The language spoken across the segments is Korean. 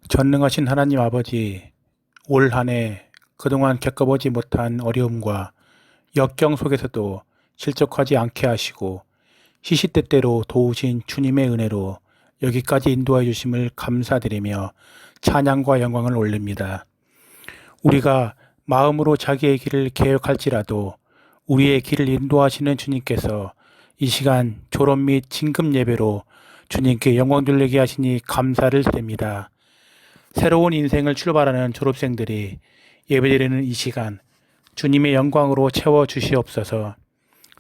전능하신 하나님 아버지, 올 한 해 그동안 겪어보지 못한 어려움과 역경 속에서도 실족하지 않게 하시고 시시때때로 도우신 주님의 은혜로 여기까지 인도해 주심을 감사드리며 찬양과 영광을 올립니다. 우리가 마음으로 자기의 길을 계획할지라도 우리의 길을 인도하시는 주님께서 이 시간 졸업 및 진급 예배로 주님께 영광 돌리게 하시니 감사를 드립니다. 새로운 인생을 출발하는 졸업생들이 예배드리는 이 시간 주님의 영광으로 채워 주시옵소서.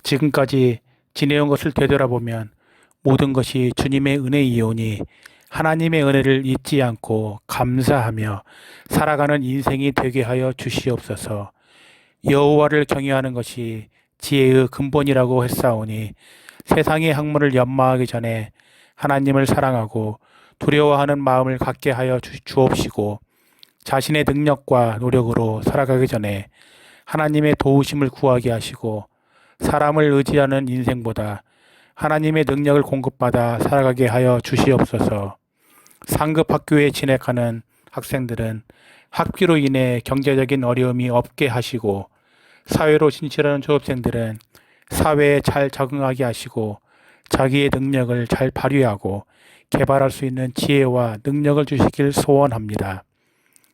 지금까지 지내온 것을 되돌아보면 모든 것이 주님의 은혜이오니 하나님의 은혜를 잊지 않고 감사하며 살아가는 인생이 되게 하여 주시옵소서. 여호와를 경외하는 것이 지혜의 근본이라고 했사오니 세상의 학문을 연마하기 전에 하나님을 사랑하고 두려워하는 마음을 갖게 하여 주옵시고 자신의 능력과 노력으로 살아가기 전에 하나님의 도우심을 구하게 하시고 사람을 의지하는 인생보다 하나님의 능력을 공급받아 살아가게 하여 주시옵소서. 상급 학교에 진학하는 학생들은 학비로 인해 경제적인 어려움이 없게 하시고 사회로 진출하는 졸업생들은 사회에 잘 적응하게 하시고 자기의 능력을 잘 발휘하고 개발할 수 있는 지혜와 능력을 주시길 소원합니다.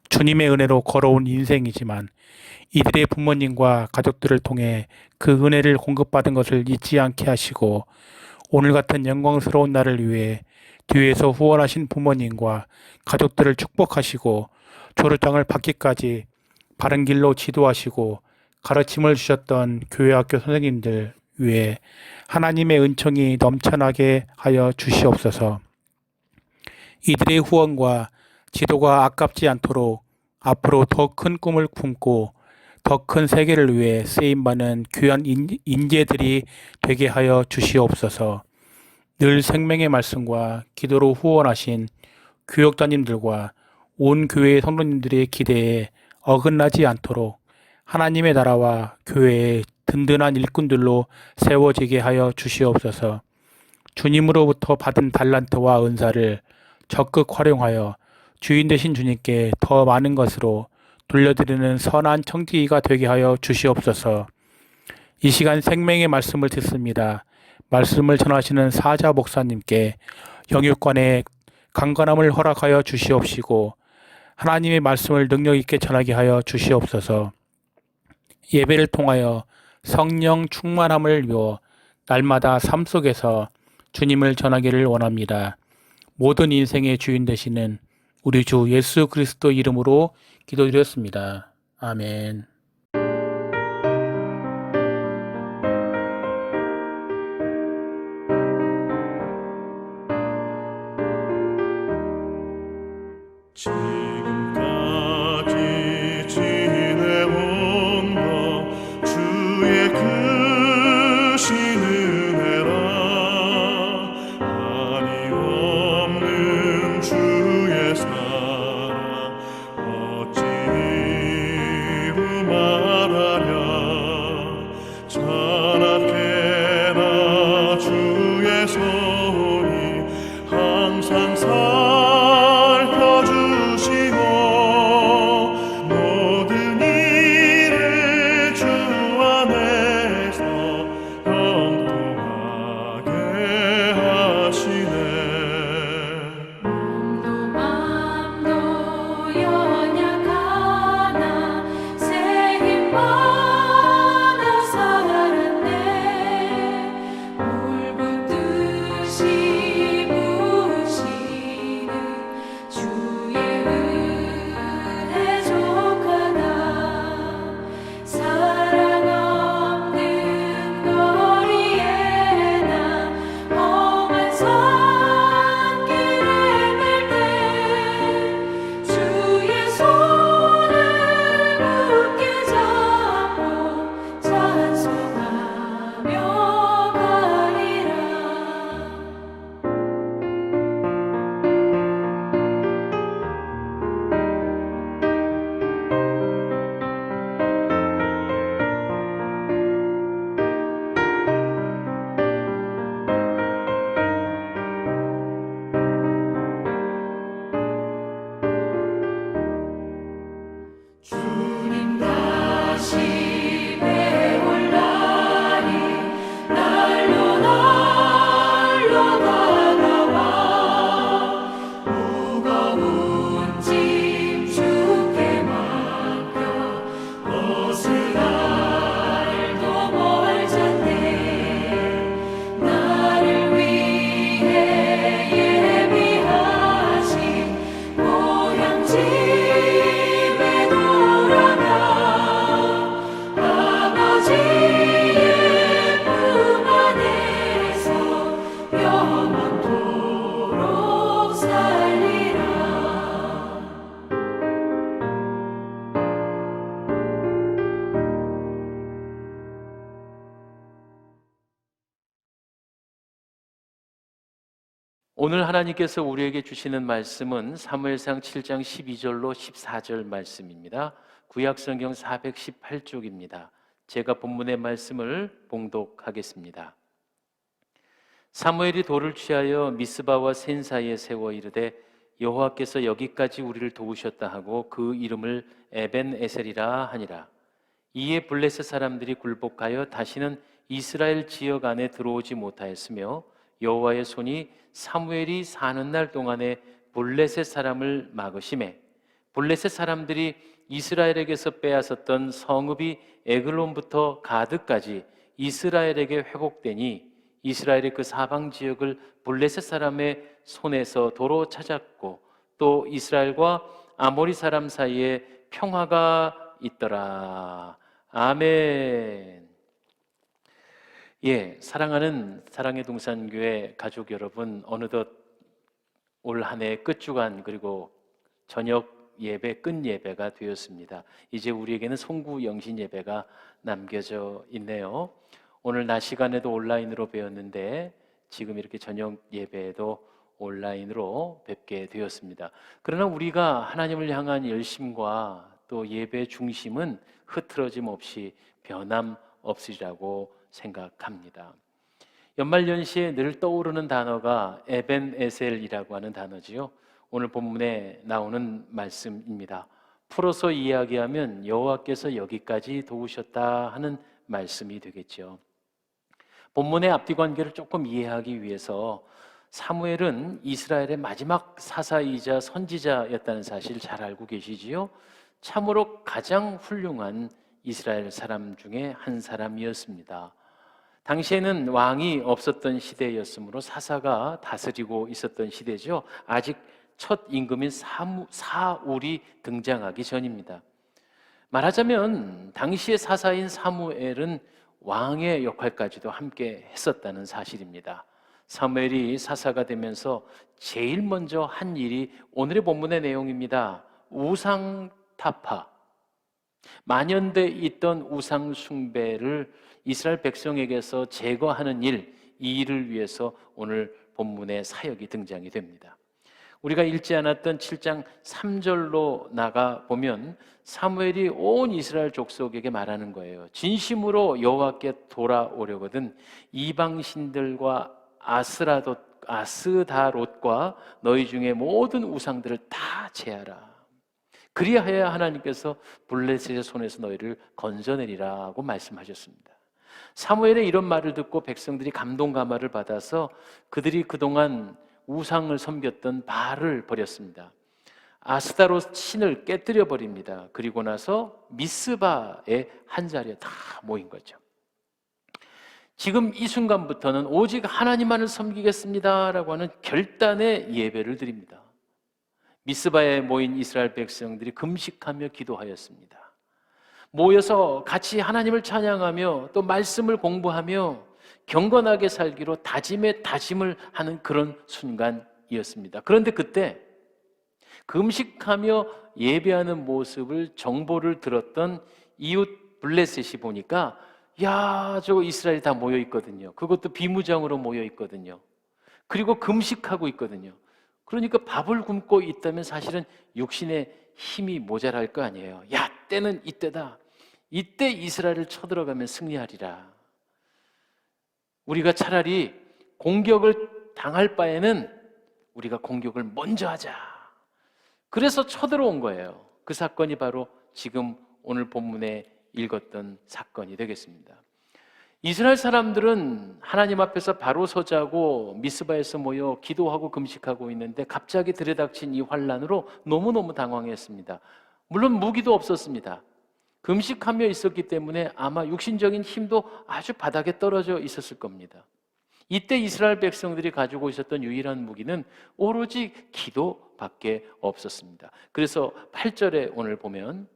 주님의 은혜로 걸어온 인생이지만 이들의 부모님과 가족들을 통해 그 은혜를 공급받은 것을 잊지 않게 하시고 오늘 같은 영광스러운 날을 위해 뒤에서 후원하신 부모님과 가족들을 축복하시고 졸업장을 받기까지 바른 길로 지도하시고 가르침을 주셨던 교회 학교 선생님들 위해 하나님의 은총이 넘쳐나게 하여 주시옵소서. 이들의 후원과 지도가 아깝지 않도록 앞으로 더 큰 꿈을 품고 더 큰 세계를 위해 쓰임받는 귀한 인재들이 되게 하여 주시옵소서. 늘 생명의 말씀과 기도로 후원하신 교역자님들과 온 교회의 성도님들의 기대에 어긋나지 않도록 하나님의 나라와 교회의 든든한 일꾼들로 세워지게 하여 주시옵소서. 주님으로부터 받은 달란트와 은사를 적극 활용하여 주인 되신 주님께 더 많은 것으로 돌려드리는 선한 청지기가 되게 하여 주시옵소서. 이 시간 생명의 말씀을 듣습니다. 말씀을 전하시는 사자 목사님께 영육간의 강건함을 허락하여 주시옵시고 하나님의 말씀을 능력 있게 전하게 하여 주시옵소서. 예배를 통하여 성령 충만함을 이루어 날마다 삶 속에서 주님을 전하기를 원합니다. 모든 인생의 주인 되시는 우리 주 예수 그리스도 이름으로 기도드렸습니다. 아멘. 지금까지 지내온 것 주의 크신 은혜라 한이 없는 주의 사랑 어찌 이루 오늘 하나님께서 우리에게 주시는 말씀은 사무엘상 7장 12절로 14절 말씀입니다. 구약성경 418쪽입니다. 제가 본문의 말씀을 봉독하겠습니다. 사무엘이 돌을 취하여 미스바와 센 사이에 세워 이르되 여호와께서 여기까지 우리를 도우셨다 하고 그 이름을 에벤에셀이라 하니라. 이에 블레셋 사람들이 굴복하여 다시는 이스라엘 지역 안에 들어오지 못하였으며 여호와의 손이 사무엘이 사는 날 동안에 블레셋 사람을 막으심에 블레셋 사람들이 이스라엘에게서 빼앗았던 성읍이 에글론부터 가드까지 이스라엘에게 회복되니 이스라엘의 그 사방 지역을 블레셋 사람의 손에서 도로 찾았고 또 이스라엘과 아모리 사람 사이에 평화가 있더라. 아멘. 예, 사랑하는 사랑의 동산교회 가족 여러분, 어느덧 올 한 해 끝주간 그리고 저녁 예배 끝 예배가 되었습니다. 이제 우리에게는 송구 영신 예배가 남겨져 있네요. 오늘 낮 시간에도 온라인으로 배웠는데 지금 이렇게 저녁 예배에도 온라인으로 뵙게 되었습니다. 그러나 우리가 하나님을 향한 열심과 또 예배의 중심은 흐트러짐 없이 변함 없으리라고 생각합니다. 연말연시에 늘 떠오르는 단어가 에벤에셀이라고 하는 단어지요. 오늘 본문에 나오는 말씀입니다. 풀어서 이야기하면 여호와께서 여기까지 도우셨다 하는 말씀이 되겠죠. 본문의 앞뒤 관계를 조금 이해하기 위해서 사무엘은 이스라엘의 마지막 사사이자 선지자였다는 사실 잘 알고 계시지요? 참으로 가장 훌륭한 이스라엘 사람 중에 한 사람이었습니다. 당시에는 왕이 없었던 시대였으므로 사사가 다스리고 있었던 시대죠. 아직 첫 임금인 사울이 등장하기 전입니다. 말하자면 당시의 사사인 사무엘은 왕의 역할까지도 함께 했었다는 사실입니다. 사무엘이 사사가 되면서 제일 먼저 한 일이 오늘의 본문의 내용입니다. 우상 타파, 만연돼 있던 우상 숭배를 이스라엘 백성에게서 제거하는 일, 이 일을 위해서 오늘 본문의 사역이 등장이 됩니다. 우리가 읽지 않았던 7장 3절로 나가 보면 사무엘이 온 이스라엘 족속에게 말하는 거예요. 진심으로 여호와께 돌아오려거든 이방 신들과 아스다롯과 너희 중에 모든 우상들을 다 제하라. 그리하여 하나님께서 블레셋의 손에서 너희를 건져내리라고 말씀하셨습니다. 사무엘의 이런 말을 듣고 백성들이 감동 감화를 받아서 그들이 그동안 우상을 섬겼던 바알을 버렸습니다. 아스다롯 신을 깨뜨려 버립니다. 그리고 나서 미스바의 한 자리에 다 모인 거죠. 지금 이 순간부터는 오직 하나님만을 섬기겠습니다라고 하는 결단의 예배를 드립니다. 미스바에 모인 이스라엘 백성들이 금식하며 기도하였습니다. 모여서 같이 하나님을 찬양하며 또 말씀을 공부하며 경건하게 살기로 다짐에 다짐을 하는 그런 순간이었습니다. 그런데 그때 금식하며 예배하는 모습을 정보를 들었던 이웃 블레셋이 보니까 야, 저거 이스라엘이 다 모여 있거든요. 그것도 비무장으로 모여 있거든요. 그리고 금식하고 있거든요. 그러니까 밥을 굶고 있다면 사실은 육신의 힘이 모자랄 거 아니에요. 야, 때는 이때다. 이때 이스라엘을 쳐들어가면 승리하리라. 우리가 차라리 공격을 당할 바에는 우리가 공격을 먼저 하자. 그래서 쳐들어온 거예요. 그 사건이 바로 지금 오늘 본문에 읽었던 사건이 되겠습니다. 이스라엘 사람들은 하나님 앞에서 바로 서자고 미스바에서 모여 기도하고 금식하고 있는데 갑자기 들이닥친 이 환난으로 너무너무 당황했습니다. 물론 무기도 없었습니다. 금식하며 있었기 때문에 아마 육신적인 힘도 아주 바닥에 떨어져 있었을 겁니다. 이때 이스라엘 백성들이 가지고 있었던 유일한 무기는 오로지 기도밖에 없었습니다. 그래서 8절에 오늘 보면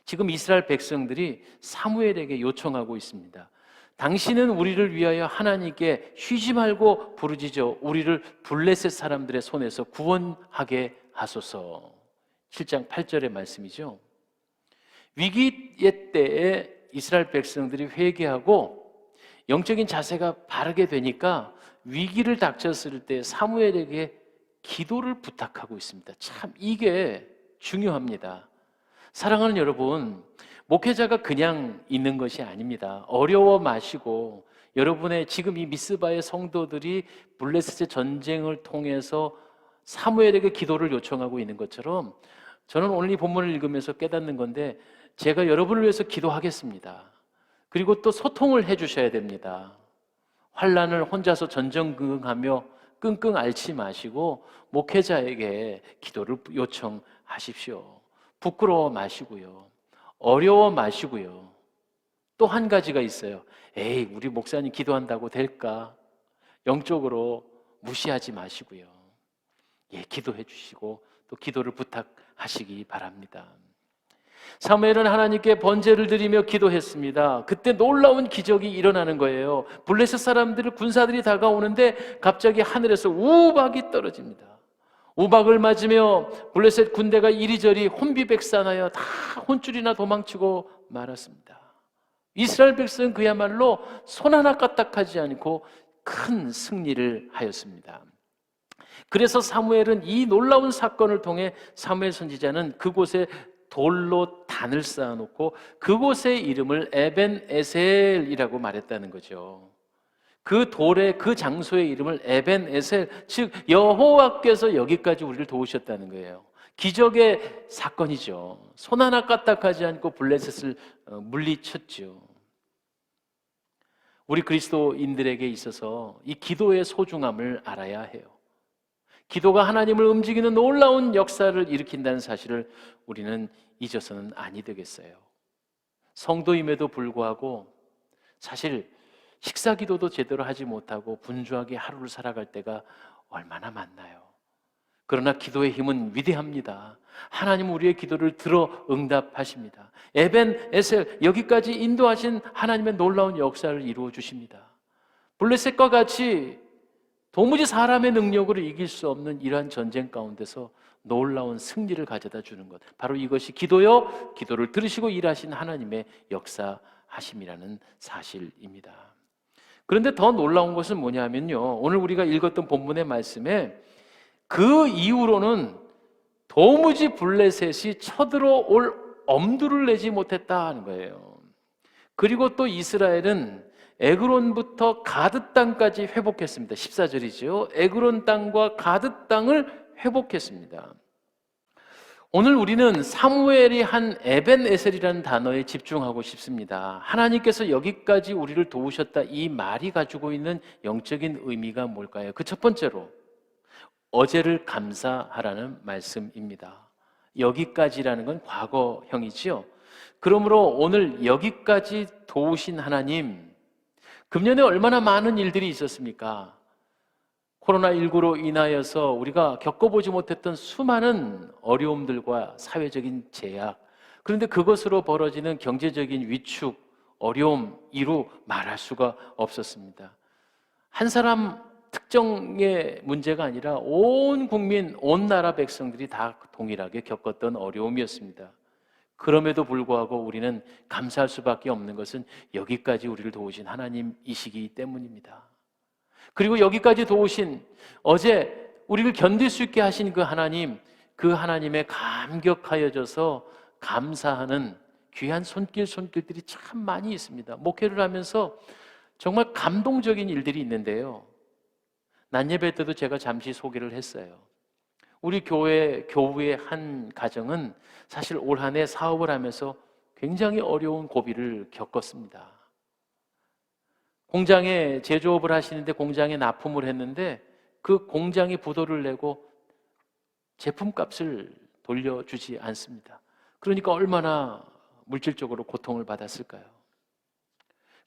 지금 이스라엘 백성들이 사무엘에게 요청하고 있습니다. 당신은 우리를 위하여 하나님께 쉬지 말고 부르짖어 우리를 블레셋 사람들의 손에서 구원하게 하소서. 7장 8절의 말씀이죠. 위기의 때에 이스라엘 백성들이 회개하고 영적인 자세가 바르게 되니까 위기를 닥쳤을 때 사무엘에게 기도를 부탁하고 있습니다. 참 이게 중요합니다. 사랑하는 여러분, 목회자가 그냥 있는 것이 아닙니다. 어려워 마시고 여러분의 지금 이 미스바의 성도들이 블레셋의 전쟁을 통해서 사무엘에게 기도를 요청하고 있는 것처럼 저는 오늘 이 본문을 읽으면서 깨닫는 건데 제가 여러분을 위해서 기도하겠습니다. 그리고 또 소통을 해주셔야 됩니다. 환난을 혼자서 전전긍긍하며 끙끙 앓지 마시고 목회자에게 기도를 요청하십시오. 부끄러워 마시고요. 어려워 마시고요. 또 한 가지가 있어요. 에이, 우리 목사님 기도한다고 될까? 영적으로 무시하지 마시고요. 예, 기도해 주시고 또 기도를 부탁하시기 바랍니다. 사무엘은 하나님께 번제를 드리며 기도했습니다. 그때 놀라운 기적이 일어나는 거예요. 블레셋 사람들을 군사들이 다가오는데 갑자기 하늘에서 우박이 떨어집니다. 우박을 맞으며 블레셋 군대가 이리저리 혼비백산하여 다 혼쭐이나 도망치고 말았습니다. 이스라엘 백성은 그야말로 손 하나 까딱하지 않고 큰 승리를 하였습니다. 그래서 사무엘은 이 놀라운 사건을 통해 사무엘 선지자는 그곳에 돌로 단을 쌓아놓고 그곳의 이름을 에벤에셀이라고 말했다는 거죠. 그 돌의 그 장소의 이름을 에벤에셀, 즉 여호와께서 여기까지 우리를 도우셨다는 거예요. 기적의 사건이죠. 손 하나 까딱하지 않고 블레셋을 물리쳤죠. 우리 그리스도인들에게 있어서 이 기도의 소중함을 알아야 해요. 기도가 하나님을 움직이는 놀라운 역사를 일으킨다는 사실을 우리는 잊어서는 아니 되겠어요. 성도임에도 불구하고 사실 식사 기도도 제대로 하지 못하고 분주하게 하루를 살아갈 때가 얼마나 많나요? 그러나 기도의 힘은 위대합니다. 하나님은 우리의 기도를 들어 응답하십니다. 에벤에셀, 여기까지 인도하신 하나님의 놀라운 역사를 이루어 주십니다. 블레셋과 같이 도무지 사람의 능력으로 이길 수 없는 이러한 전쟁 가운데서 놀라운 승리를 가져다 주는 것, 바로 이것이 기도요, 기도를 들으시고 일하신 하나님의 역사하심이라는 사실입니다. 그런데 더 놀라운 것은 뭐냐면요, 오늘 우리가 읽었던 본문의 말씀에 그 이후로는 도무지 블레셋이 쳐들어올 엄두를 내지 못했다는 거예요. 그리고 또 이스라엘은 에그론부터 가드 땅까지 회복했습니다. 14절이죠. 에그론 땅과 가드 땅을 회복했습니다. 오늘 우리는 사무엘이 한 에벤에셀이라는 단어에 집중하고 싶습니다. 하나님께서 여기까지 우리를 도우셨다, 이 말이 가지고 있는 영적인 의미가 뭘까요? 그 첫 번째로 어제를 감사하라는 말씀입니다. 여기까지라는 건 과거형이지요. 그러므로 오늘 여기까지 도우신 하나님, 금년에 얼마나 많은 일들이 있었습니까? 코로나19로 인하여서 우리가 겪어보지 못했던 수많은 어려움들과 사회적인 제약, 그런데 그것으로 벌어지는 경제적인 위축, 어려움, 이루 말할 수가 없었습니다. 한 사람 특정의 문제가 아니라 온 국민, 온 나라 백성들이 다 동일하게 겪었던 어려움이었습니다. 그럼에도 불구하고 우리는 감사할 수밖에 없는 것은 여기까지 우리를 도우신 하나님이시기 때문입니다. 그리고 여기까지 도우신, 어제 우리를 견딜 수 있게 하신 그 하나님, 그 하나님에 감격하여져서 감사하는 귀한 손길들이 참 많이 있습니다. 목회를 하면서 정말 감동적인 일들이 있는데요, 낮예배 때도 제가 잠시 소개를 했어요. 우리 교우의 한 가정은 사실 올 한 해 사업을 하면서 굉장히 어려운 고비를 겪었습니다. 공장에 제조업을 하시는데 공장에 납품을 했는데 그 공장이 부도를 내고 제품값을 돌려주지 않습니다. 그러니까 얼마나 물질적으로 고통을 받았을까요?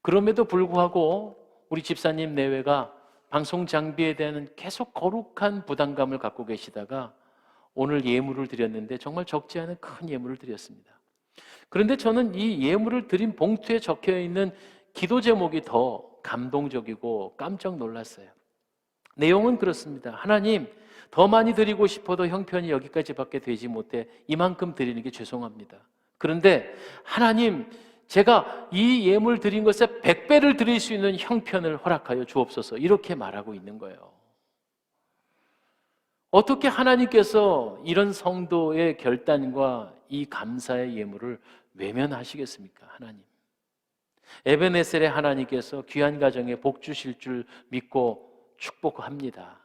그럼에도 불구하고 우리 집사님 내외가 방송 장비에 대한 계속 거룩한 부담감을 갖고 계시다가 오늘 예물을 드렸는데 정말 적지 않은 큰 예물을 드렸습니다. 그런데 저는 이 예물을 드린 봉투에 적혀 있는 기도 제목이 더 감동적이고 깜짝 놀랐어요. 내용은 그렇습니다. 하나님, 더 많이 드리고 싶어도 형편이 여기까지밖에 되지 못해 이만큼 드리는 게 죄송합니다. 그런데 하나님, 제가 이 예물 드린 것에 100배를 드릴 수 있는 형편을 허락하여 주옵소서, 이렇게 말하고 있는 거예요. 어떻게 하나님께서 이런 성도의 결단과 이 감사의 예물을 외면하시겠습니까? 하나님, 에베네셀의 하나님께서 귀한 가정에 복 주실 줄 믿고 축복합니다.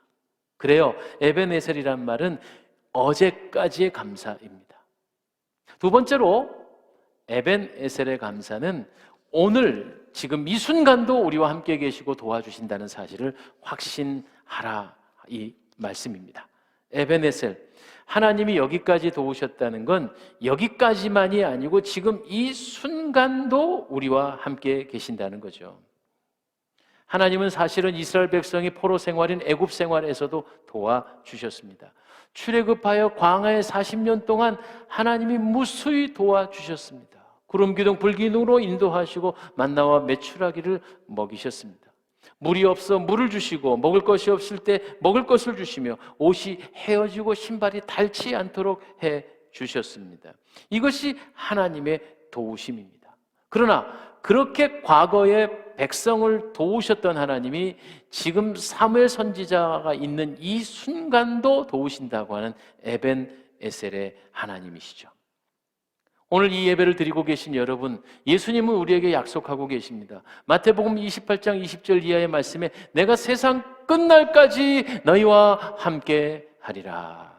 그래요, 에베네셀이란 말은 어제까지의 감사입니다. 두 번째로 에벤에셀의 감사는 오늘 지금 이 순간도 우리와 함께 계시고 도와주신다는 사실을 확신하라, 이 말씀입니다. 에벤에셀, 하나님이 여기까지 도우셨다는 건 여기까지만이 아니고 지금 이 순간도 우리와 함께 계신다는 거죠. 하나님은 사실은 이스라엘 백성이 포로 생활인 애굽 생활에서도 도와주셨습니다. 출애굽하여 광야에 40년 동안 하나님이 무수히 도와주셨습니다. 구름 기둥 불 기둥으로 인도하시고 만나와 메추라기를 먹이셨습니다. 물이 없어 물을 주시고 먹을 것이 없을 때 먹을 것을 주시며 옷이 헤어지고 신발이 닳지 않도록 해 주셨습니다. 이것이 하나님의 도우심입니다. 그러나 그렇게 과거에 백성을 도우셨던 하나님이 지금 사무엘 선지자가 있는 이 순간도 도우신다고 하는 에벤에셀의 하나님이시죠. 오늘 이 예배를 드리고 계신 여러분, 예수님은 우리에게 약속하고 계십니다. 마태복음 28장 20절 이하의 말씀에 내가 세상 끝날까지 너희와 함께 하리라.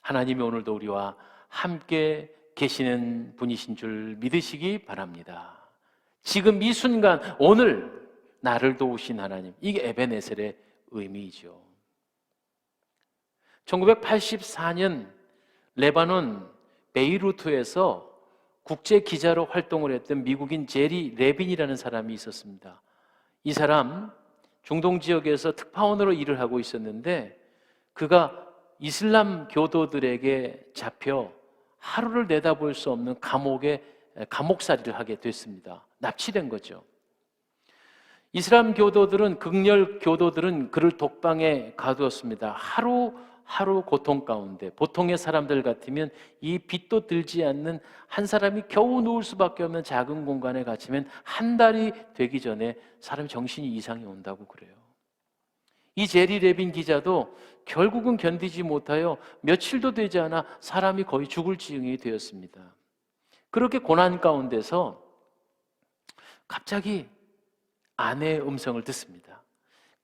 하나님이 오늘도 우리와 함께 계시는 분이신 줄 믿으시기 바랍니다. 지금 이 순간, 오늘 나를 도우신 하나님, 이게 에벤에셀의 의미이죠. 1984년 레바논 베이루트에서 국제 기자로 활동을 했던 미국인 제리 레빈이라는 사람이 있었습니다. 이 사람 중동 지역에서 특파원으로 일을 하고 있었는데 그가 이슬람 교도들에게 잡혀 하루를 내다볼 수 없는 감옥살이를 하게 됐습니다. 납치된 거죠. 이슬람 교도들은, 극렬 교도들은 그를 독방에 가두었습니다. 하루 고통 가운데, 보통의 사람들 같으면 이 빛도 들지 않는 한 사람이 겨우 누울 수밖에 없는 작은 공간에 갇히면 한 달이 되기 전에 사람 정신이 이상이 온다고 그래요. 이 제리 레빈 기자도 결국은 견디지 못하여 며칠도 되지 않아 사람이 거의 죽을 지경이 되었습니다. 그렇게 고난 가운데서 갑자기 아내의 음성을 듣습니다.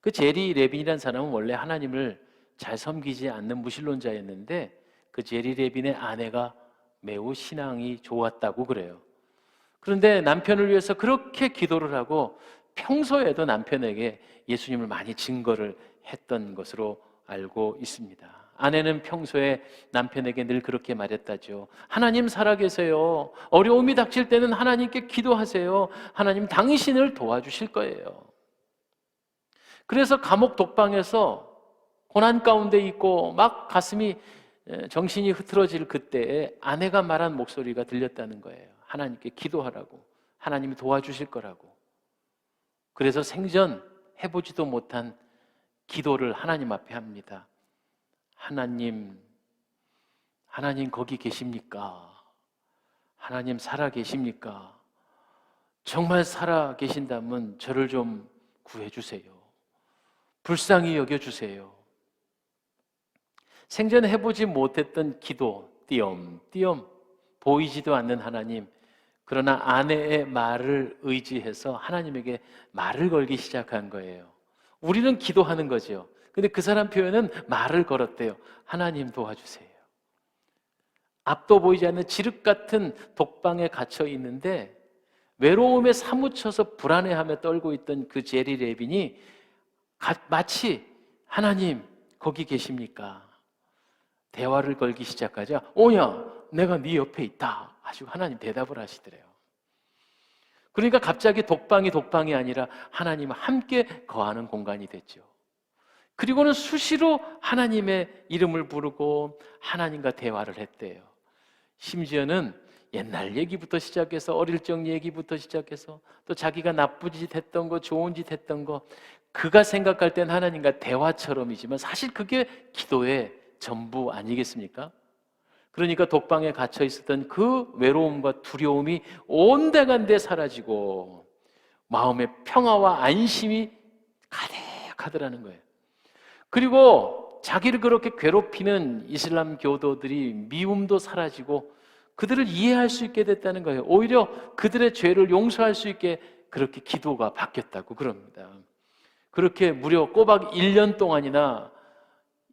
그 제리 레빈이라는 사람은 원래 하나님을 잘 섬기지 않는 무신론자였는데 그 제리 레빈의 아내가 매우 신앙이 좋았다고 그래요. 그런데 남편을 위해서 그렇게 기도를 하고 평소에도 남편에게 예수님을 많이 증거를 했던 것으로 알고 있습니다. 아내는 평소에 남편에게 늘 그렇게 말했다죠. 하나님 살아계세요. 어려움이 닥칠 때는 하나님께 기도하세요. 하나님 당신을 도와주실 거예요. 그래서 감옥 독방에서 고난 가운데 있고 막 가슴이 정신이 흐트러질 그때에 아내가 말한 목소리가 들렸다는 거예요. 하나님께 기도하라고, 하나님이 도와주실 거라고. 그래서 생전 해보지도 못한 기도를 하나님 앞에 합니다. 하나님 거기 계십니까? 하나님 살아 계십니까? 정말 살아 계신다면 저를 좀 구해주세요. 불쌍히 여겨주세요. 생전에 해보지 못했던 기도, 띄엄띄엄 보이지도 않는 하나님, 그러나 아내의 말을 의지해서 하나님에게 말을 걸기 시작한 거예요. 우리는 기도하는 거죠. 근데 그 사람 표현은 말을 걸었대요. 하나님 도와주세요. 앞도 보이지 않는 지륵 같은 독방에 갇혀 있는데 외로움에 사무쳐서 불안해하며 떨고 있던 그 제리 레빈이 마치 하나님 거기 계십니까? 대화를 걸기 시작하자 오냐 내가 네 옆에 있다 하시고 하나님 대답을 하시더래요. 그러니까 갑자기 독방이 아니라 하나님과 함께 거하는 공간이 됐죠. 그리고는 수시로 하나님의 이름을 부르고 하나님과 대화를 했대요. 심지어는 옛날 얘기부터 시작해서 어릴 적 얘기부터 시작해서 또 자기가 나쁜 짓 했던 거, 좋은 짓 했던 거, 그가 생각할 땐 하나님과 대화처럼이지만 사실 그게 기도의 전부 아니겠습니까? 그러니까 독방에 갇혀 있었던 그 외로움과 두려움이 온데간데 사라지고 마음의 평화와 안심이 가득하더라는 거예요. 그리고 자기를 그렇게 괴롭히는 이슬람 교도들이 미움도 사라지고 그들을 이해할 수 있게 됐다는 거예요. 오히려 그들의 죄를 용서할 수 있게 그렇게 기도가 바뀌었다고 그럽니다. 그렇게 무려 꼬박 1년 동안이나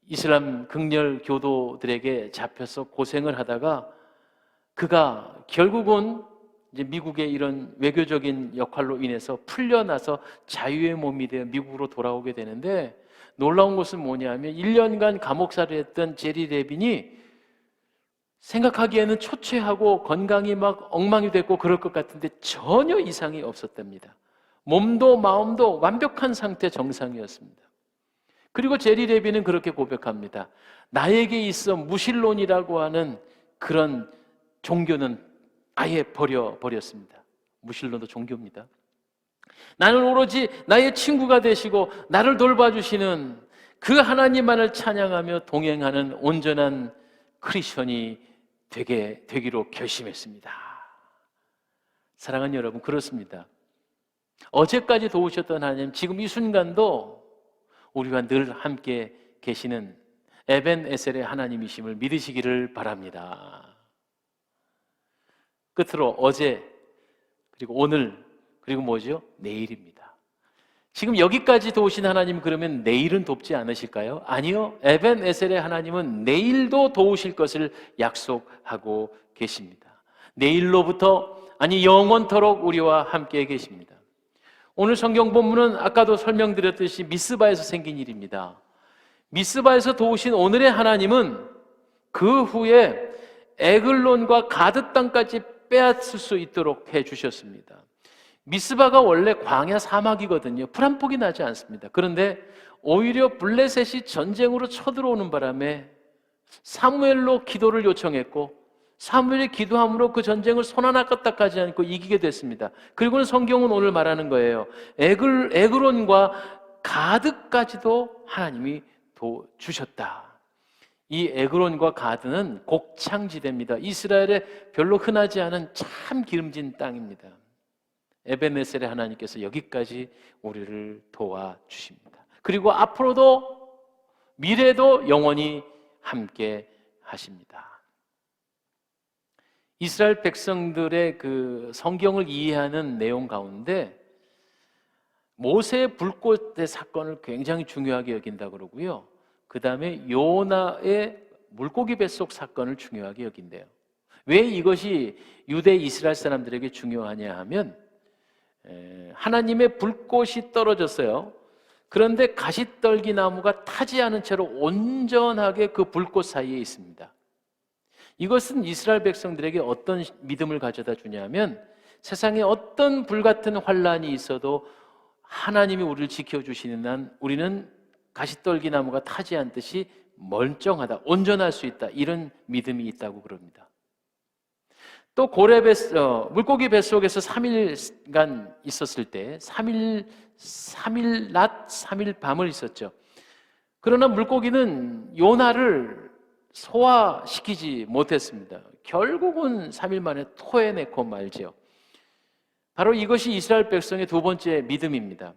이슬람 극렬 교도들에게 잡혀서 고생을 하다가 그가 결국은 이제 미국의 이런 외교적인 역할로 인해서 풀려나서 자유의 몸이 되어 미국으로 돌아오게 되는데, 놀라운 것은 뭐냐면 1년간 감옥살이를 했던 제리 레빈이 생각하기에는 초췌하고 건강이 막 엉망이 됐고 그럴 것 같은데 전혀 이상이 없었답니다. 몸도 마음도 완벽한 상태, 정상이었습니다. 그리고 제리 레빈은 그렇게 고백합니다. 나에게 있어 무신론이라고 하는 그런 종교는 아예 버렸습니다. 무신론도 종교입니다. 나는 오로지 나의 친구가 되시고 나를 돌봐주시는 그 하나님만을 찬양하며 동행하는 온전한 크리스천이 되기로 결심했습니다. 사랑하는 여러분, 그렇습니다. 어제까지 도우셨던 하나님, 지금 이 순간도 우리와 늘 함께 계시는 에벤 에셀의 하나님이심을 믿으시기를 바랍니다. 끝으로 어제, 그리고 오늘, 그리고 뭐죠? 내일입니다. 지금 여기까지 도우신 하나님, 그러면 내일은 돕지 않으실까요? 아니요. 에벤 에셀의 하나님은 내일도 도우실 것을 약속하고 계십니다. 내일로부터, 아니 영원토록 우리와 함께 계십니다. 오늘 성경 본문은 아까도 설명드렸듯이 미스바에서 생긴 일입니다. 미스바에서 도우신 오늘의 하나님은 그 후에 에글론과 가드 땅까지 빼앗을 수 있도록 해주셨습니다. 미스바가 원래 광야 사막이거든요. 풀 한 폭이 나지 않습니다. 그런데 오히려 블레셋이 전쟁으로 쳐들어오는 바람에 사무엘로 기도를 요청했고, 사무엘이 기도함으로 그 전쟁을 손 하나 까딱하지 않고 이기게 됐습니다. 그리고는 성경은 오늘 말하는 거예요. 에그론과 가드까지도 하나님이 도주셨다. 이 에그론과 가드는 곡창지대입니다. 이스라엘에 별로 흔하지 않은 참 기름진 땅입니다. 에벤에셀의 하나님께서 여기까지 우리를 도와주십니다. 그리고 앞으로도 미래도 영원히 함께 하십니다. 이스라엘 백성들의 그 성경을 이해하는 내용 가운데 모세의 불꽃의 사건을 굉장히 중요하게 여긴다 그러고요. 그 다음에 요나의 물고기 뱃속 사건을 중요하게 여긴대요. 왜 이것이 유대 이스라엘 사람들에게 중요하냐 하면, 하나님의 불꽃이 떨어졌어요. 그런데 가시떨기 나무가 타지 않은 채로 온전하게 그 불꽃 사이에 있습니다. 이것은 이스라엘 백성들에게 어떤 믿음을 가져다 주냐면, 세상에 어떤 불같은 환란이 있어도 하나님이 우리를 지켜주시는 한 우리는 가시떨기 나무가 타지 않듯이 멀쩡하다, 온전할 수 있다, 이런 믿음이 있다고 그럽니다. 또 물고기 뱃속에서 3일간 있었을 때 3일 낮 3일 밤을 있었죠. 그러나 물고기는 요나를 소화시키지 못했습니다. 결국은 3일 만에 토해내고 말지요. 바로 이것이 이스라엘 백성의 두 번째 믿음입니다.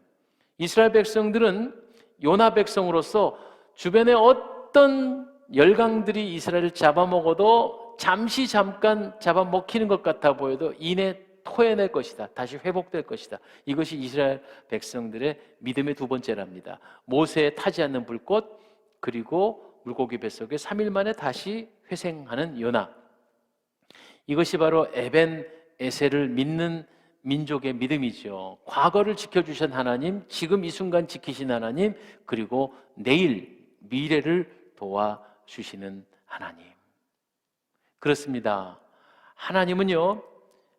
이스라엘 백성들은 요나 백성으로서 주변에 어떤 열강들이 이스라엘을 잡아먹어도 잠깐 잡아먹히는 것 같아 보여도 이내 토해낼 것이다, 다시 회복될 것이다. 이것이 이스라엘 백성들의 믿음의 두 번째랍니다. 모세에 타지 않는 불꽃, 그리고 물고기 뱃속에 3일 만에 다시 회생하는 요나. 이것이 바로 에벤 에셀을 믿는 민족의 믿음이죠. 과거를 지켜주신 하나님, 지금 이 순간 지키신 하나님, 그리고 내일 미래를 도와주시는 하나님. 그렇습니다. 하나님은요,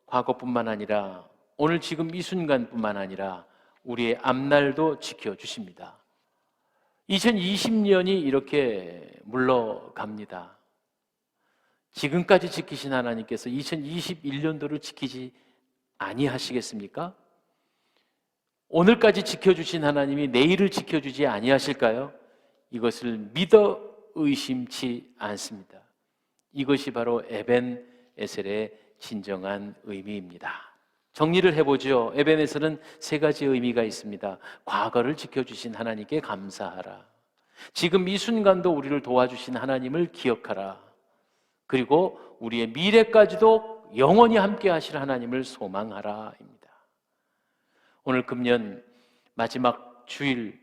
과거뿐만 아니라 오늘 지금 이 순간뿐만 아니라 우리의 앞날도 지켜주십니다. 2020년이 이렇게 물러갑니다. 지금까지 지키신 하나님께서 2021년도를 지키지 아니하시겠습니까? 오늘까지 지켜주신 하나님이 내일을 지켜주지 아니하실까요? 이것을 믿어 의심치 않습니다. 이것이 바로 에벤 에셀의 진정한 의미입니다. 정리를 해보죠. 에벤 에셀은 세 가지 의미가 있습니다. 과거를 지켜주신 하나님께 감사하라. 지금 이 순간도 우리를 도와주신 하나님을 기억하라. 그리고 우리의 미래까지도 영원히 함께 하실 하나님을 소망하라입니다. 오늘 금년 마지막 주일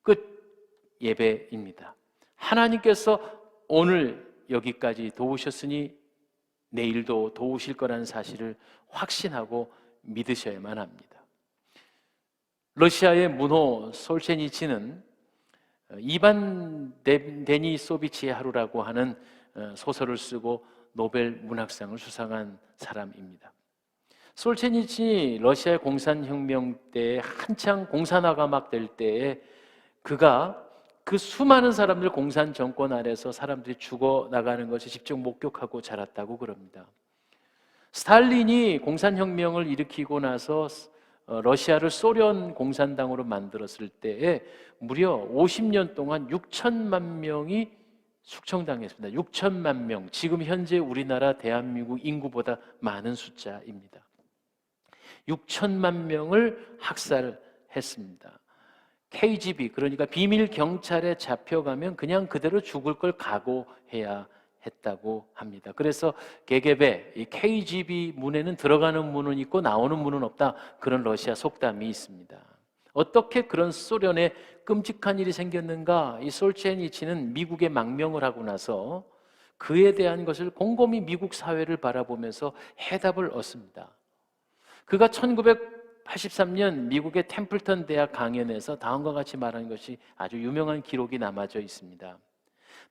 끝 예배입니다. 하나님께서 오늘 여기까지 도우셨으니 내일도 도우실 거라는 사실을 확신하고 믿으셔야만 합니다. 러시아의 문호 솔제니치는 이반 데니소비치의 하루라고 하는 소설을 쓰고 노벨 문학상을 수상한 사람입니다. 솔제니치 러시아의 공산혁명 때 한창 공산화가 막 될 때에 그가 그 수많은 사람들 공산 정권 아래서 사람들이 죽어나가는 것을 직접 목격하고 자랐다고 그럽니다. 스탈린이 공산혁명을 일으키고 나서 러시아를 소련 공산당으로 만들었을 때에 무려 50년 동안 6천만 명이 숙청당했습니다. 6천만 명, 지금 현재 우리나라 대한민국 인구보다 많은 숫자입니다. 6천만 명을 학살했습니다. KGB, 그러니까 비밀 경찰에 잡혀가면 그냥 그대로 죽을 걸 각오해야 했다고 합니다. 그래서 계게베, 이 KGB 문에는 들어가는 문은 있고 나오는 문은 없다, 그런 러시아 속담이 있습니다. 어떻게 그런 소련에 끔찍한 일이 생겼는가? 이 솔제니치는 미국에 망명을 하고 나서 그에 대한 것을 곰곰이 미국 사회를 바라보면서 해답을 얻습니다. 그가 1983년 미국의 템플턴 대학 강연에서 다음과 같이 말한 것이 아주 유명한 기록이 남아져 있습니다.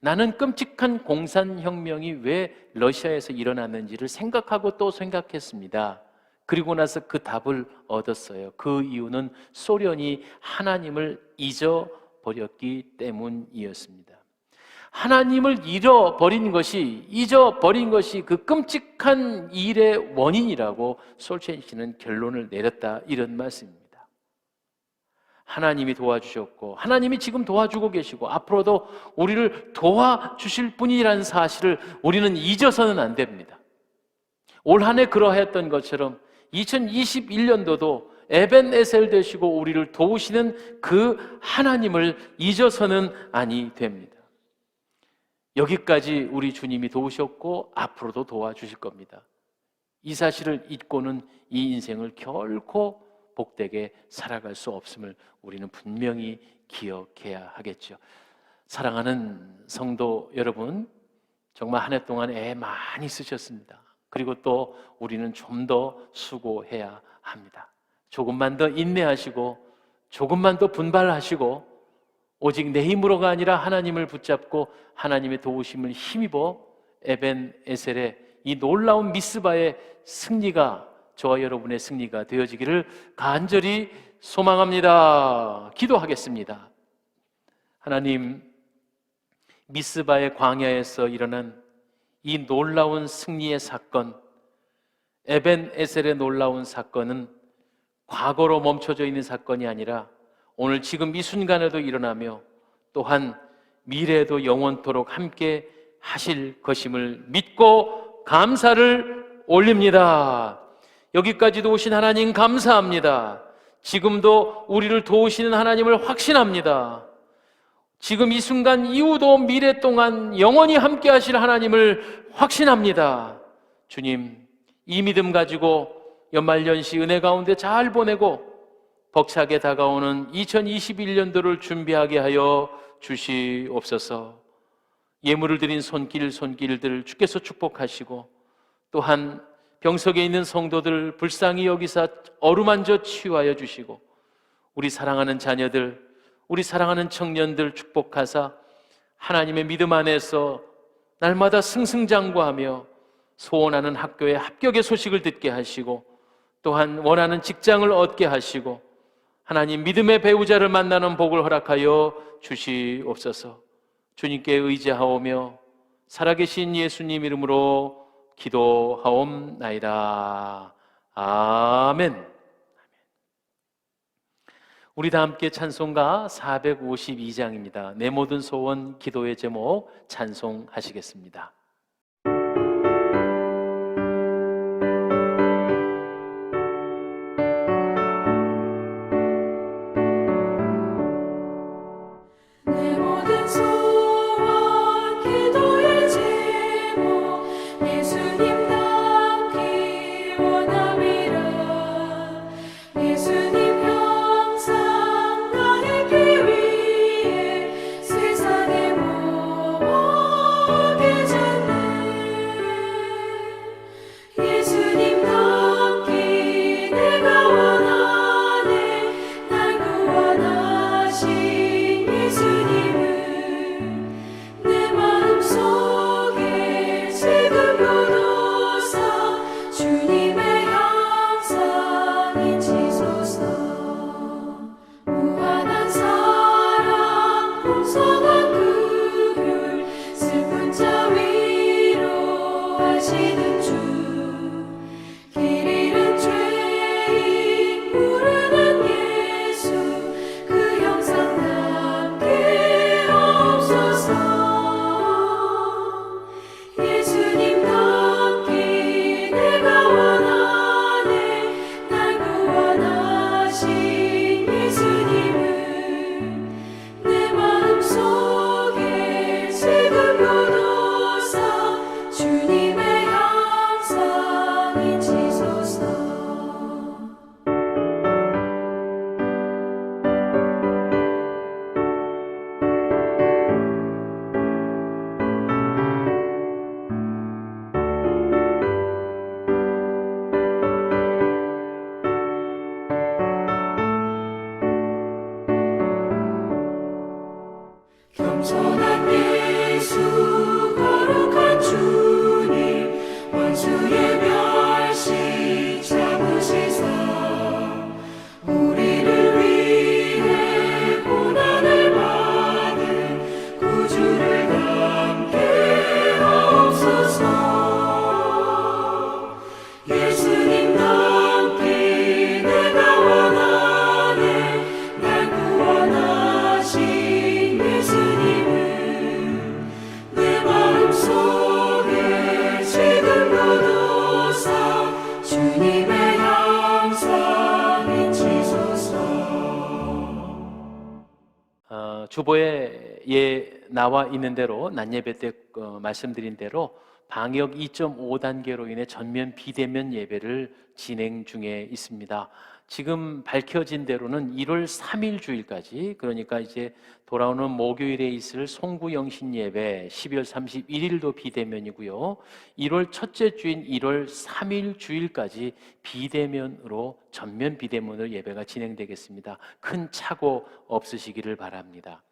나는 끔찍한 공산혁명이 왜 러시아에서 일어났는지를 생각하고 또 생각했습니다. 그리고 나서 그 답을 얻었어요. 그 이유는 소련이 하나님을 잊어버렸기 때문이었습니다. 하나님을 잊어버린 것이 그 끔찍한 일의 원인이라고 솔제니치는 결론을 내렸다, 이런 말씀입니다. 하나님이 도와주셨고 하나님이 지금 도와주고 계시고 앞으로도 우리를 도와주실 분이라는 사실을 우리는 잊어서는 안 됩니다. 올 한 해 그러했던 것처럼 2021년도도 에벤 에셀 되시고 우리를 도우시는 그 하나님을 잊어서는 아니 됩니다. 여기까지 우리 주님이 도우셨고 앞으로도 도와주실 겁니다. 이 사실을 잊고는 이 인생을 결코 복되게 살아갈 수 없음을 우리는 분명히 기억해야 하겠죠. 사랑하는 성도 여러분, 정말 한 해 동안 애 많이 쓰셨습니다. 그리고 또 우리는 좀 더 수고해야 합니다. 조금만 더 인내하시고 조금만 더 분발하시고 오직 내 힘으로가 아니라 하나님을 붙잡고 하나님의 도우심을 힘입어 에벤 에셀의 이 놀라운 미스바의 승리가 저와 여러분의 승리가 되어지기를 간절히 소망합니다. 기도하겠습니다. 하나님, 미스바의 광야에서 일어난 이 놀라운 승리의 사건, 에벤 에셀의 놀라운 사건은 과거로 멈춰져 있는 사건이 아니라 오늘 지금 이 순간에도 일어나며 또한 미래에도 영원토록 함께 하실 것임을 믿고 감사를 올립니다. 여기까지도 오신 하나님 감사합니다. 지금도 우리를 도우시는 하나님을 확신합니다. 지금 이 순간 이후도 미래 동안 영원히 함께 하실 하나님을 확신합니다. 주님, 이 믿음 가지고 연말연시 은혜 가운데 잘 보내고 벅차게 다가오는 2021년도를 준비하게 하여 주시옵소서. 예물을 드린 손길들 주께서 축복하시고 또한 병석에 있는 성도들 불쌍히 여기사 어루만져 치유하여 주시고 우리 사랑하는 자녀들, 우리 사랑하는 청년들 축복하사 하나님의 믿음 안에서 날마다 승승장구하며 소원하는 학교에 합격의 소식을 듣게 하시고 또한 원하는 직장을 얻게 하시고 하나님 믿음의 배우자를 만나는 복을 허락하여 주시옵소서. 주님께 의지하오며 살아계신 예수님 이름으로 기도하옵나이다. 아멘. 우리 다 함께 찬송가 452장입니다. 내 모든 소원 기도의 제목 찬송하시겠습니다. 겸손한 예수 거룩한 주님 원수의 멸시 참으시사 우리를 위해 고난을 받은 구주를 담게 하옵소서. 예수님 담기 내가 원하네. 날 구원하신 예수님을 내 마음속에 지금도 두사 주님의 형상 잊히소서. 주보에 나와 있는 대로 낮예배 때 말씀드린 대로 방역 2.5단계로 인해 전면 비대면 예배를 진행 중에 있습니다. 지금 밝혀진 대로는 1월 3일 주일까지, 그러니까 이제 돌아오는 목요일에 있을 송구영신 예배 12월 31일도 비대면이고요. 1월 첫째 주인 1월 3일 주일까지 비대면으로 전면 비대면으로 예배가 진행되겠습니다. 큰 착오 없으시기를 바랍니다.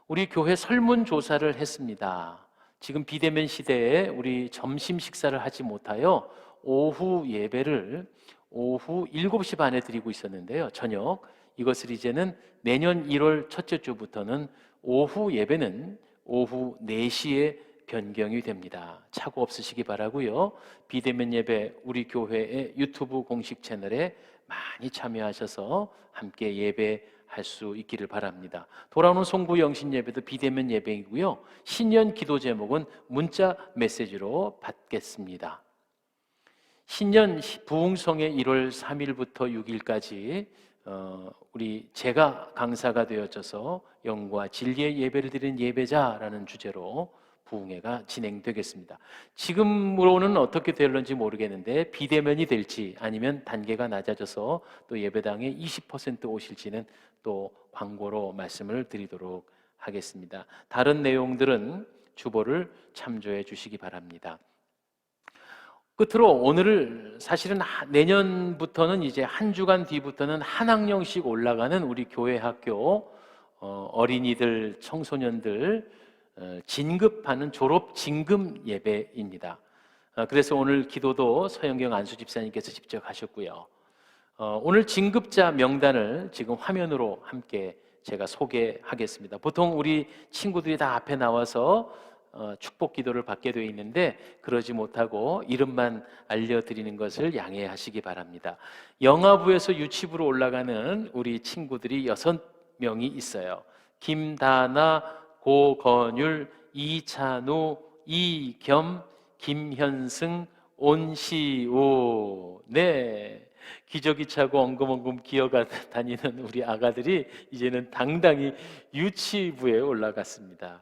우리 교회 설문조사를 했습니다. 지금 비대면 시대에 우리 점심 식사를 하지 못하여 오후 예배를 오후 7시 반에 드리고 있었는데요. 저녁. 이것을 이제는 내년 1월 첫째 주부터는 오후 예배는 오후 4시에 변경이 됩니다. 착오 없으시기 바라고요. 비대면 예배 우리 교회의 유튜브 공식 채널에 많이 참여하셔서 함께 예배할 수 있기를 바랍니다. 돌아오는 송구 영신 예배도 비대면 예배이고요. 신년 기도 제목은 문자 메시지로 받겠습니다. 신년 부흥성회 1월 3일부터 6일까지 우리 제가 강사가 되어져서 영과 진리의 예배를 드리는 예배자라는 주제로 부흥회가 진행되겠습니다. 지금으로는 어떻게 될런지 모르겠는데 비대면이 될지 아니면 단계가 낮아져서 또 예배당에 20% 오실지는 또 광고로 말씀을 드리도록 하겠습니다. 다른 내용들은 주보를 참조해 주시기 바랍니다. 끝으로 오늘을 사실은 내년부터는 이제 한 주간 뒤부터는 한 학년씩 올라가는 우리 교회 학교 어린이들, 청소년들 진급하는 졸업 진급 예배입니다. 그래서 오늘 기도도 서영경 안수 집사님께서 직접 하셨고요. 오늘 진급자 명단을 지금 화면으로 함께 제가 소개하겠습니다. 보통 우리 친구들이 다 앞에 나와서 축복 기도를 받게 되어 있는데 그러지 못하고 이름만 알려드리는 것을 양해하시기 바랍니다. 영아부에서 유치부로 올라가는 우리 친구들이 6명이 있어요. 김다나, 고건율, 이찬우, 이겸, 김현승, 온시우. 네, 기저귀 차고 엉금엉금 기어가 다니는 우리 아가들이 이제는 당당히 유치부에 올라갔습니다.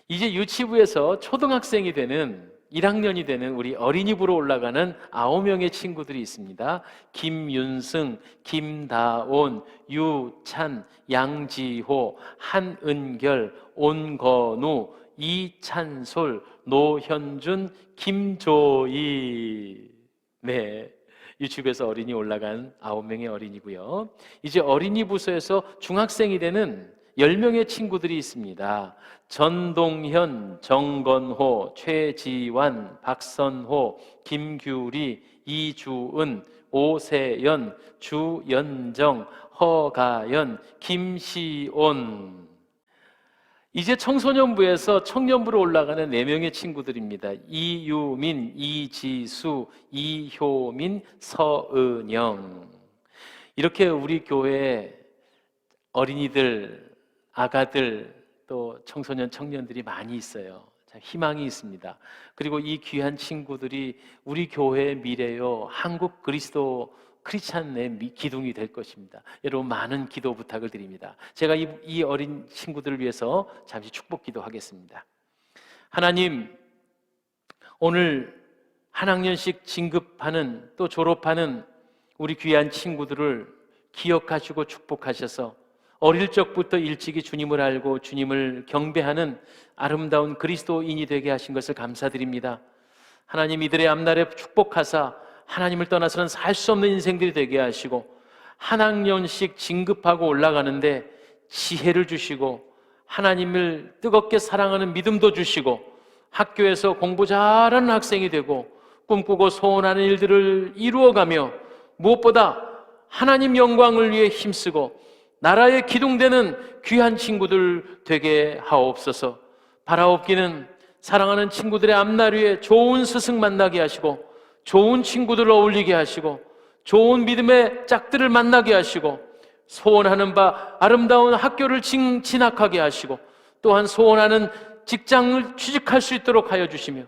이제 유치부에서 초등학생이 되는 1학년이 되는 우리 어린이부로 올라가는 9명의 친구들이 있습니다. 김윤승, 김다온, 유찬, 양지호, 한은결, 온건우, 이찬솔, 노현준, 김조이. 네, 유치부에서 어린이 올라간 9명의 어린이고요. 이제 어린이 부서에서 중학생이 되는 10명의 친구들이 있습니다. 전동현, 정건호, 최지완, 박선호, 김규리, 이주은, 오세연, 주연정, 허가연, 김시온. 이제 청소년부에서 청년부로 올라가는 4명의 친구들입니다. 이유민, 이지수, 이효민, 서은영. 이렇게 우리 교회 어린이들, 아가들, 또 청소년, 청년들이 많이 있어요. 참 희망이 있습니다. 그리고 이 귀한 친구들이 우리 교회의 미래요, 한국 그리스도 크리스찬의 기둥이 될 것입니다. 여러분 많은 기도 부탁을 드립니다. 제가 이 어린 친구들을 위해서 잠시 축복 기도하겠습니다. 하나님, 오늘 한 학년씩 진급하는 또 졸업하는 우리 귀한 친구들을 기억하시고 축복하셔서 어릴 적부터 일찍이 주님을 알고 주님을 경배하는 아름다운 그리스도인이 되게 하신 것을 감사드립니다. 하나님, 이들의 앞날에 축복하사 하나님을 떠나서는 살 수 없는 인생들이 되게 하시고 한 학년씩 진급하고 올라가는데 지혜를 주시고 하나님을 뜨겁게 사랑하는 믿음도 주시고 학교에서 공부 잘하는 학생이 되고 꿈꾸고 소원하는 일들을 이루어가며 무엇보다 하나님 영광을 위해 힘쓰고 나라에 기둥되는 귀한 친구들 되게 하옵소서. 바라옵기는 사랑하는 친구들의 앞날 위에 좋은 스승 만나게 하시고 좋은 친구들을 어울리게 하시고 좋은 믿음의 짝들을 만나게 하시고 소원하는 바 아름다운 학교를 진학하게 하시고 또한 소원하는 직장을 취직할 수 있도록 하여 주시며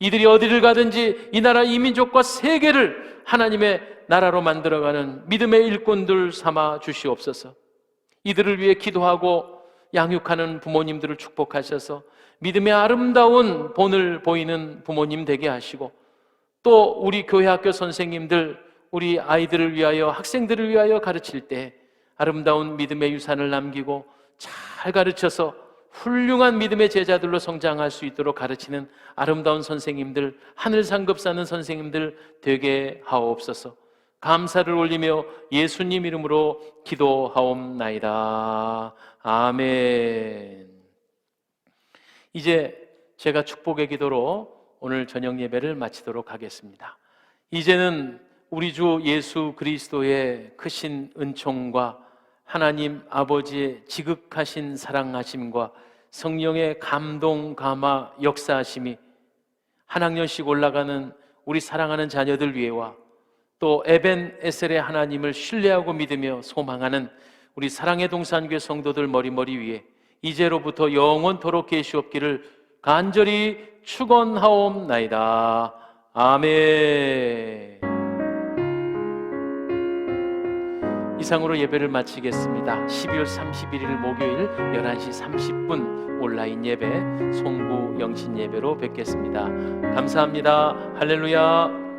이들이 어디를 가든지 이 나라 이 민족과 세계를 하나님의 나라로 만들어가는 믿음의 일꾼들 삼아 주시옵소서. 이들을 위해 기도하고 양육하는 부모님들을 축복하셔서 믿음의 아름다운 본을 보이는 부모님 되게 하시고 또 우리 교회 학교 선생님들 우리 아이들을 위하여 학생들을 위하여 가르칠 때 아름다운 믿음의 유산을 남기고 잘 가르쳐서 훌륭한 믿음의 제자들로 성장할 수 있도록 가르치는 아름다운 선생님들, 하늘 상급 사는 선생님들 되게 하옵소서. 감사를 올리며 예수님 이름으로 기도하옵나이다. 아멘. 이제 제가 축복의 기도로 오늘 저녁 예배를 마치도록 하겠습니다. 이제는 우리 주 예수 그리스도의 크신 은총과 하나님 아버지의 지극하신 사랑하심과 성령의 감동, 감화, 역사하심이 한 학년씩 올라가는 우리 사랑하는 자녀들 위에와 또 에벤에셀의 하나님을 신뢰하고 믿으며 소망하는 우리 사랑의 동산교회 성도들 머리머리 위에 이제로부터 영원토록 계시옵기를 간절히 축원하옵나이다. 아멘. 이상으로 예배를 마치겠습니다. 12월 31일 목요일 11시 30분 온라인 예배 송구 영신 예배로 뵙겠습니다. 감사합니다. 할렐루야.